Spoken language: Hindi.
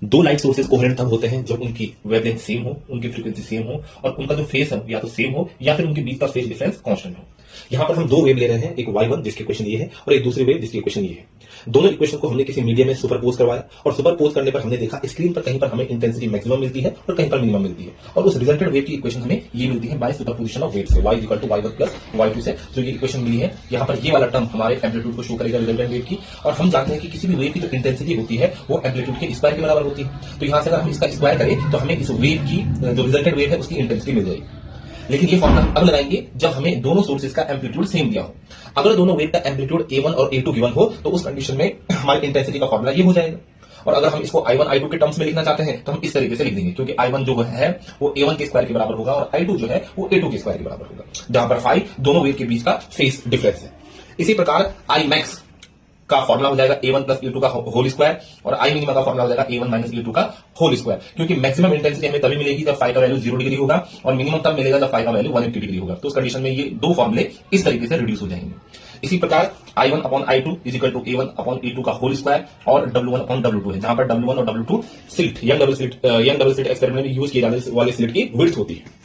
दो लाइट सोर्सेज कोहेरेंट तब होते हैं जब उनकी वेवलेंथ सेम हो, उनकी फ्रीक्वेंसी सेम हो और उनका जो फेस है या तो सेम हो या फिर उनके बीच का फेस डिफरेंस कांस्टेंट हो। यहां पर हम दो वेव ले रहे हैं, एक y1 जिसकी इक्वेशन ये है और एक दूसरी वेव जिसकी इक्वेशन ये है। दोनों इक्वेशन को हमने किसी मीडियम में सुपरपोज करवाया और सुपरपोज करने पर हमने देखा स्क्रीन पर कहीं पर हमें इंटेंसिटी मैक्सिमम मिलती है और कहीं पर मिनिमम मिलती है और उस रिजल्टेड वेव की इक्वेशन हमें ये मिलती है बाय सुपरपोजिशन ऑफ वेव से y equal to y1 plus y2 से जो ये इक्वेशन मिली है। यहाँ पर ये वाला टर्म हमारे एम्पलीट्यूड को शो करेगा रिजल्टेड वेव की, और हम जानते हैं कि किसी भी वेव की जो इंटेंसिटी होती है वो एम्पलीट्यूड के स्क्वायर के बराबर होती है। तो यहाँ से अगर हम इसका स्क्वायर करें तो हमें इस वेव की जो रिजल्टेड वेव है उसकी इंटेंसिटी मिल जाएगी। लेकिन ये फॉर्मूला अब लगाएंगे जब हमें दोनों सोर्सेज का एम्पलीट्यूड सेम दिया हो। अगर दोनों वेव का एम्पलीट्यूड a1 और a2 गिवन हो तो उस कंडीशन में हमारी इंटेंसिटी का फॉर्मूला ये हो जाएगा। और अगर हम इसको i1 i2 के टर्म्स में लिखना चाहते हैं तो हम इस तरीके से लिख देंगे, क्योंकि i1 जो है वो a1 के स्क्वायर के बराबर होगा और i2 जो है वो a2 के स्क्वायर के बराबर होगा, जहां पर फाई दोनों वेव के बीच का फेस डिफरेंस है। इसी प्रकार i max का फॉर्मुला हो जाएगा a1 प्लस a2 का होल स्क्वायर और i मिनिमम का फॉर्मुला हो जाएगा a1 माइनस a2 का होल स्क्वायर, क्योंकि मैक्सिमम इंटेंसिटी हमें तभी मिलेगी जब फाई का वैल्यू 0 डिग्री होगा और मिनिमम तब मिलेगा जब फाई का वैल्यू 180 डिग्री होगा। तो उस कंडीशन में ये दो फॉर्मुले इस तरीके से रिड्यूस हो जाएंगे। इसी प्रकार i1 upon i2 is equal to a1 upon a2 का होल स्क्वायर और w1 अपॉन w2 है, जहां पर w1 और w2 slit young double slit experiment में यूज किए जाने वाले स्लिट की विड्थ होती है।